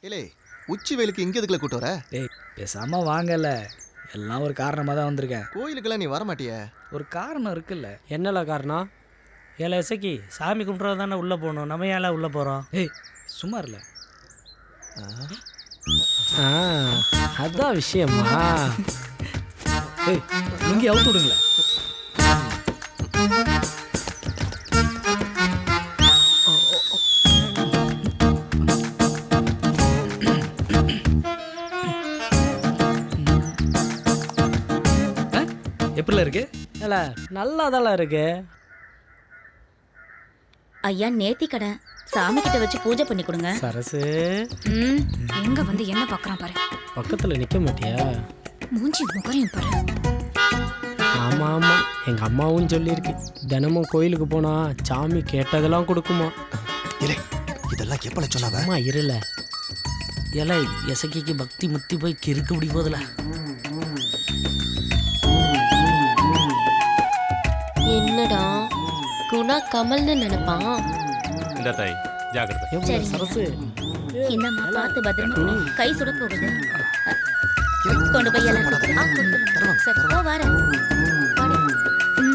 இல்லை உச்சி வெயிலுக்கு இங்கே எதுக்குள்ள கூட்டு வர? டேய் பேசாம வாங்கல, எல்லாம் ஒரு காரணமாக தான் வந்திருக்கேன். கோயிலுக்கெல்லாம் நீ வர மாட்டிய? ஒரு காரணம் இருக்குல்ல. என்னல காரணம்? ஏல இசக்கி, சாமி கும்பிட்றது தானே உள்ளே போகணும், நம்ம ஏன் உள்ளே போகிறோம்? ஏய் சும்மா இல்லை. அதான் விஷயமா? ஏய் லுங்கி அவுத்து விடுங்களேன். எப்படில இருக்கு? ஏல நல்லா தான் இருக்கு. ஐயா நேத்தி கடை சாமி கிட்ட வச்சு பூஜை பண்ணி கொடுங்க. சரசு எங்க வந்து என்ன பாக்குறான் பாரு. பக்கத்தில் நிற்க மாட்டியா? மூஞ்சி முகரையும் பாரு. ஆமாம் ஆமாம், எங்கள் அம்மாவும் சொல்லியிருக்கு, தினமும் கோயிலுக்கு போனால் சாமி கேட்டதெல்லாம் கொடுக்குமா. இல்லை இதெல்லாம் எப்பல சொன்னாவ? அம்மா இருல ஏல இசக்கிக்கு பக்தி முத்தி போய் கிறுக்கு பிடி போதில்ல. என்னடா குணா கமல்னு நினைப்பான். இந்த தாய் ஜாக்கிரதை. எவ்வளோ சரசு, இந்தம்மா பார்த்து பத்திரமா கை சுட போகுது. கொண்டு போய் எல்லாம் கொடுத்துரு. சரி போ வரேன்.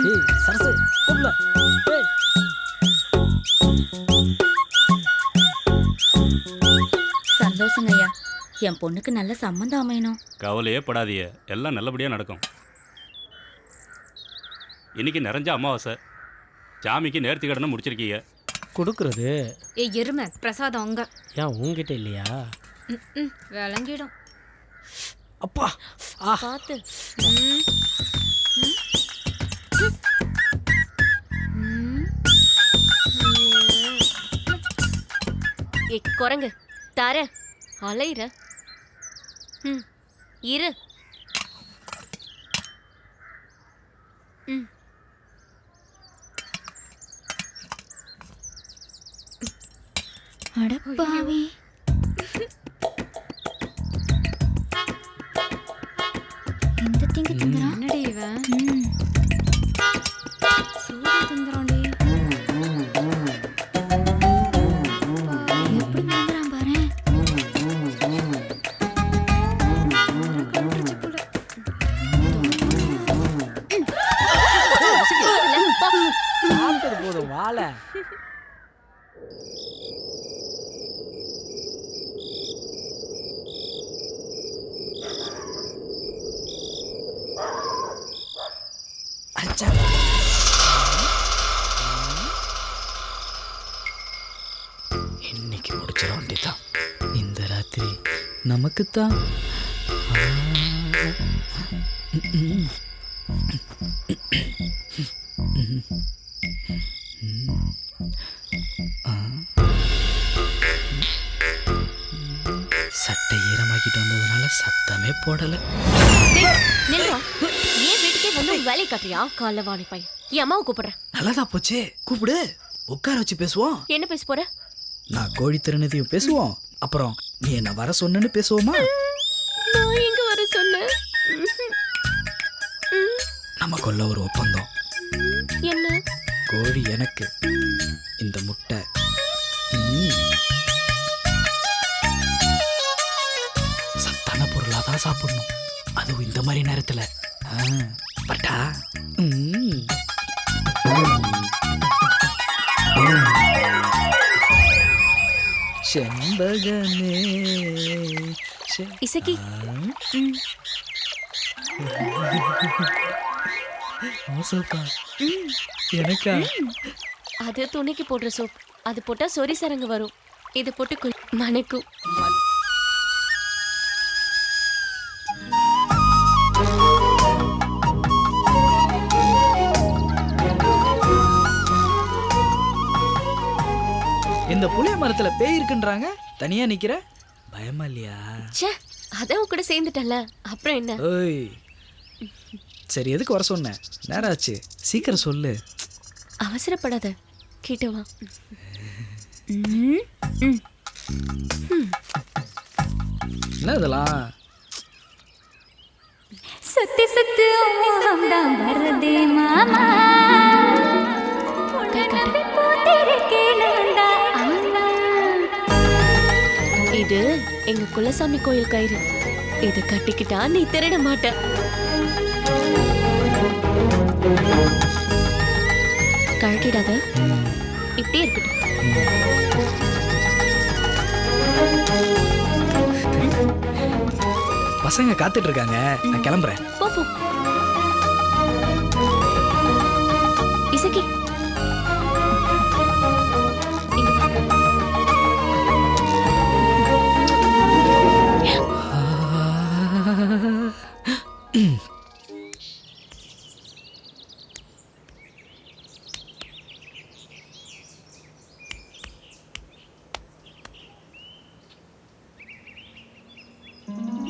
ஏய் சரசு உள்ள. ஏய் சந்தோஷங்க ஐயா, என் பொண்ணுக்கு நல்ல சம்மந்தம் அமையணும். கவலையே படாதீங்க, எல்லாம் நல்லபடியாக நடக்கும். இன்னைக்கு நிறைஞ்ச அமாவாசை, சாமிக்கு நேர்த்தி கடனை முடிச்சிருக்கீங்க. கொடுக்குறது ஏய் எருமை பிரசாதம் அங்க. ஏன் உங்ககிட்ட இல்லையா? விளங்கிடும். அப்பா பார்த்து. ஏய் குரங்கு தர அலையிற. இரு. அடப்பாவி. இந்த திங்க திங்கறான். என்னடி இவன் சூடு திங்கறான்டி. எப்படி திங்கறான் பாரு. சாப்பிட்டது போதும் வாழை. இன்னைக்கு முடிச்சிட வேண்டியதான். இந்த ராத்திரி நமக்குத்தான். சட்டை ஈரமாக்கிட்டு வந்ததுனால சத்தமே போடல. நில்றா. ஏன் வீட்டுக்கே வந்து வேலை காட்டுறியா? காலவாணி பையன். என் அம்மாவை கூப்பிடுறேன். நல்லதா போச்சே, கூப்பிடு, உட்கார வச்சு பேசுவோம். என்ன பேச போற? நான் கோழி திருநதையும் பேசுவோம், அப்புறம் நீ என்ன வர சொன்னு பேசுவோமா? நான் எங்க வர சொன்னேன்? நமக்குள்ள ஒரு ஒப்பந்தம். என்ன? கோழி எனக்கு, இந்த முட்டை சத்தான பொருளாதான் சாப்பிடணும், அதுவும் இந்த மாதிரி நேரத்துல. பட்டா செண்பகமே. இசக்கி எனக்கா? அது துணிக்கு போடுற சோப். அது போட்டா சொறி சரங்கு வரும். இது போட்டு மணக்கும். இந்த புளிய மரத்துல பேய் இருக்குன்றாங்க, தனியா நிக்கிற, பயமா இல்லையா? ச்சே, அதான் கூட சேர்ந்துட்டல, அப்புறம் என்ன? ஓய் சரி, எதுக்கு வர சொன்ன? நேரம் ஆச்சு, சீக்கிரம் சொல்லு. அவசரப்படாத, கிட்ட வா. என்ன இதெல்லாம்? சத்து சத்து மோகம் தான் வரதே மாமா. இது எங்க குலசாமி கோயில் கயிறு. இத கட்டிக்கிட்டா நீ திருட மாட்ட. கழட்டிடாத, இப்படியே இருக்கட்டும். பசங்க காத்துட்டு இருக்காங்க, நான் கிளம்புறேன். போ போ. இசக்கி இங்க வா.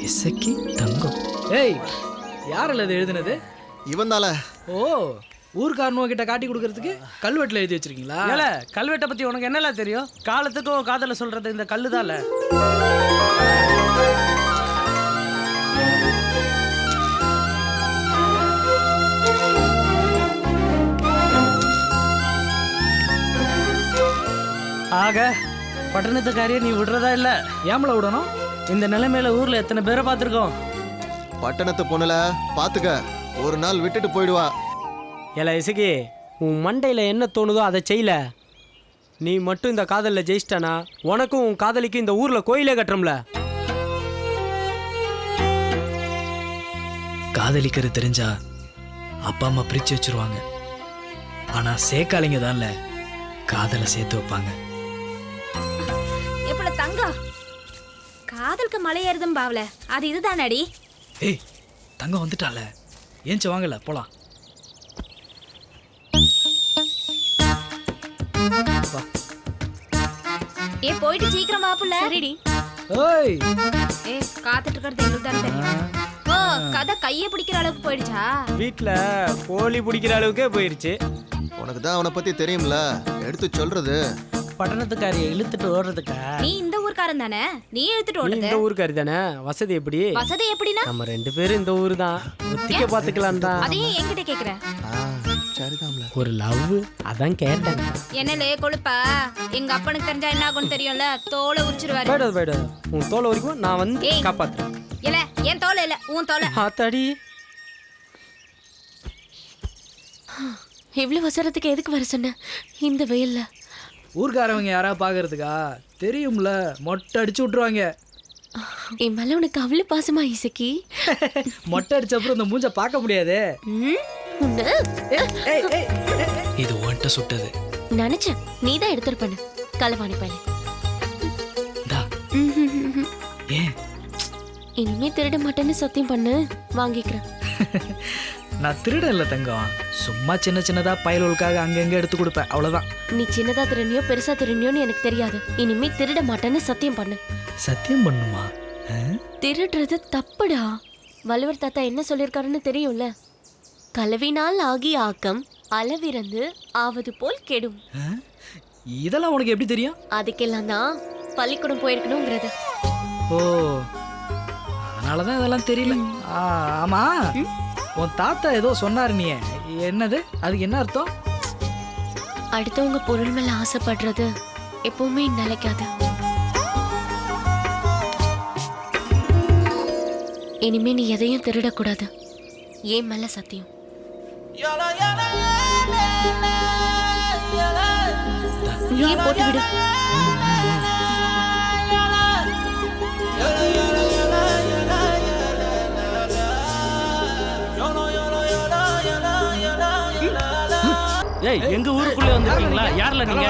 இசக்கி தங்கம். ஏய், யாரில் இது எழுதுனது? இவன் தால. ஓ, ஊர்க்காரனுவ கிட்ட காட்டி கொடுக்கறதுக்கு கல்வெட்டில் எழுதி வச்சிருக்கீங்களா? ஏல கல்வெட்டை பத்தி உனக்கு என்னலாம் தெரியும்? காலத்துக்கும் காதல சொல்றது இந்த கல்லுதான்ல. ஆக பட்டணத்துக்காரியை நீ விடுறதா இல்ல? ஏமல விடணும்? இந்த நிலைமையில ஊர்ல எத்தனை பேரை பார்த்துருக்கோம். பட்டணத்து பொண்ணுல பாத்துக்க, ஒரு நாள் விட்டுட்டு போயிடுவா. ஏல இசக்கி, உன் மண்டையில் என்ன தோணுதோ அதை செய்யல. நீ மட்டும் இந்த காதலில் ஜெயிச்சிட்டானா உனக்கும் உன் காதலிக்கும் இந்த ஊரில் கோயிலே கட்டுறோம்ல. காதலிக்கிறது தெரிஞ்சா அப்பா அம்மா பிரிச்சு வச்சிருவாங்க. ஆனா சேக்காலிங்க தான்ல காதலை சேர்த்து வைப்பாங்க. எப்பல தங்கம் காதலுக்கு மலை ஏறுதும் பாவல, அது இதுதானடி? ஏய், தங்கம் வந்துட்டால, ஏஞ்சி வாங்கல போலாம். ஏ போயிட்டு சீக்கிரம் வாப்புல. சரிடி. ஏய், ஏ காத்துட்டு இருக்கிறது எங்களுக்கு தானே தெரியும். ஓ, கதை கையை பிடிக்கிற அளவுக்கு போயிடுச்சா? வீட்டில் கோழி பிடிக்கிற அளவுக்கே போயிருச்சு. உனக்கு தான் அவனை பத்தி தெரியும்ல, எடுத்து சொல்றது. பட்டணத்துக்காரியை இழுத்துட்டு ஓடுறதுக்கா? நீ இந்த ஊர்க்காரன் தானே, நீ எடுத்துட்டு நீ ஓடுது. இந்த ஊருக்காரி தானே, வசதி எப்படி? வசதி எப்படின்னா? நம்ம 2 பேரும் இந்த ஊர் தான், ஒத்திக்க பார்த்துக்கலாம் தான். அதையும் என்கிட்ட கேக்குற? சரிதான்ல. ஒரு லவ் அதான் கேட்டேன். என்னலே கொழுப்பா, எங்க அப்பனுக்கு தெரிஞ்சா என்ன ஆகும்னு தெரியும்ல, தோலை உரிச்சிருவாரு. போயிடாது போயிடாது, உன் தோலை வரைக்கும் நான் வந்து ஏய். காப்பாத்துறேன். இல்ல என் தோலை இல்ல, உன் தோலை. ஆத்தாடி, இவ்வளவு அவசரத்துக்கு எதுக்கு வர சொன்ன இந்த வெயில்ல? ஊர்க்காரவங்க யாரா பாக்குறதுக்கா? தெரியும்ல, மொட்டை அடிச்சு விட்டுருவாங்க. என் மேல உனக்கு அவ்வளவு பாசமா இசக்கி? மொட்டை அடிச்ச அப்புறம் இந்த மூஞ்ச பார்க்க முடியாது. இது ஒன்ட்ட சுட்டது. நினைச்சேன் நீதான் எடுத்துட்டு பண்ணு களவாணி பையன். ஏன் இனிமே திருட மாட்டேன்னு சத்தியம் பண்ணு, வாங்கிக்கிறேன். நான் திருட இல்ல தங்கம், சும்மா சின்ன சின்னதா பயலுக்காக அங்கங்க எடுத்து கொடுப்பேன், அவ்வளவுதான். நீ சின்னதா திருநியோ பெருசா திருநியோன்னு எனக்கு தெரியாது. இனிமே திருட மாட்டேன்னு சத்தியம் பண்ணு. சத்தியம் பண்ணுமா? திருடுறது தப்புடா. வள்ளுவர் தாத்தா என்ன சொல்லியிருக்காருன்னு தெரியும்ல, கலவினால் ஆகி ஆக்கம் அளவிறந்து ஆவது போல் கெடும். இதெல்லாம் உனக்கு எப்படி தெரியும்? அதுக்கெல்லாம் தான் பள்ளிக்கூடம் போயிருக்கணுங்கிறது. ஓ, அதனாலதான் இதெல்லாம் தெரியல. ஆமா, உன் தாத்தா ஏதோ சொன்னாரு, நீ என்னது? அதுக்கு என்ன அர்த்தம்? அடுத்தவங்க பொருள் மேல ஆசைப்படுறது எப்பவுமே நிலைக்காது. இனிமே நீ எதையும் திருடக்கூடாது. ஏன் மேல சத்தியம். நீயே போட்டு விடு. ஏய், எங்க ஊருக்குள்ளே வந்திருக்கீங்களா? யார்ல நீங்க?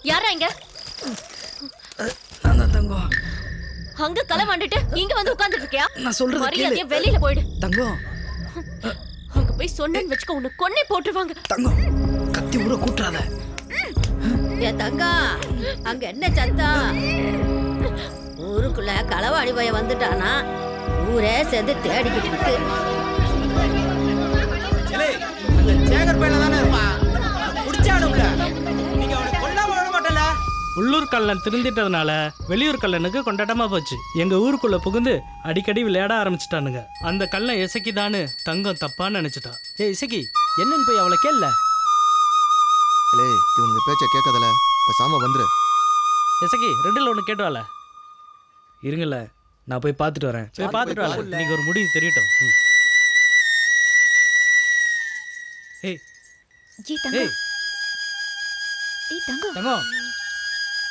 யாரா இங்க? நான் தான் தங்கம். அங்க களை வாண்டிட்டு இங்க வந்து உட்கார்ந்துட்டு இருக்கியா? நான் சொல்றது மரியாதையா கேளு. வெளியில போயிடு. தங்கம் அங்க போய் சொன்னேன்னு வச்சுக்க உன்னை கொன்னே போட்டுருவாங்க. தங்கம் கத்தி ஊற கூட்டுறாத. என் தங்கம், அங்க என்ன சத்தம்? ஊருக்குள்ள களவாடி போய் வந்துட்டானா? ஊரே சேர்ந்து தேடிக்கிட்டு இருக்கு. உள்ளூர் கல்லன் திருந்திட்டதுனால வெளியூர் கல்லனுக்கு கொண்டாட்டமா போச்சு. எங்க ஊருக்குள்ள புகுந்து அடிக்கடி விளையாட ஆரம்பிச்சிட்டானுங்க. அந்த கல்லன் இசைக்குதான்னு தங்கம் தப்பான்னு நினைச்சிட்டா. ஏய் இசைக்கு, என்னன்னு போய் அவளை கேள்ல. இல்லை இவனுக்கு பேச்ச கேட்காதல, பேசாம வந்துரு. இசைக்கு, ரெண்டுல ஒன்று கேட்டுவாள. இருங்கல்ல, நான் போய் பார்த்துட்டு வரேன். போய் பார்த்துட்டு வாழ. இன்னைக்கு ஒரு முடிவு தெரியட்டும். ஏய் ஏய் தங்கம். ஏய் ஏய் தங்கம். தங்கம்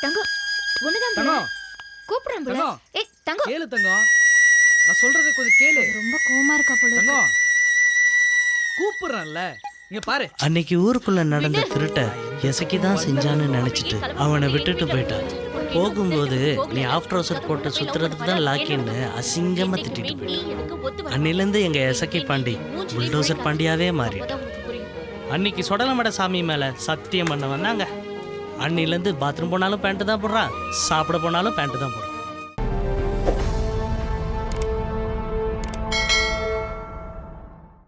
தங்கம். ஒண்ணுதான் போல. தங்கம் கூப்பிடுறேன் போல. தங்கம். ஏய் தங்கம். கேளு தங்கம், நான் சொல்றதை கொஞ்சம் கேளு. ரொம்ப கோவமா இருக்கா போல இருக்கு. தங்கம் கூப்பிடுறேன்ல, இங்க பாரு. அன்னைக்கு ஊருக்குள்ள நடந்த திருட்ட எசக்கி தான் செஞ்சான்னு நினைச்சிட்டு அவனை விட்டுட்டு போயிட்டான். போகும்போது நீ ஆஃப்டர் ஹவுசர் போட்டு சுத்துறதுக்கு தான் லாக்கின்னு அசிங்கமா திட்டிட்டு போயிட்டான். அன்னிலேருந்து எங்க எசக்கி பாண்டி புல்டோசர் பாண்டியாவே மாறி. அன்னைக்கு சொடலமட சாமி மேல சத்தியம் பண்ண வந்தாங்க. அன்னிலேருந்து பாத்ரூம் போனாலும் பேண்ட்டு தான் போடுறான், சாப்பிட போனாலும் பேண்ட்டு தான் போடுறான்.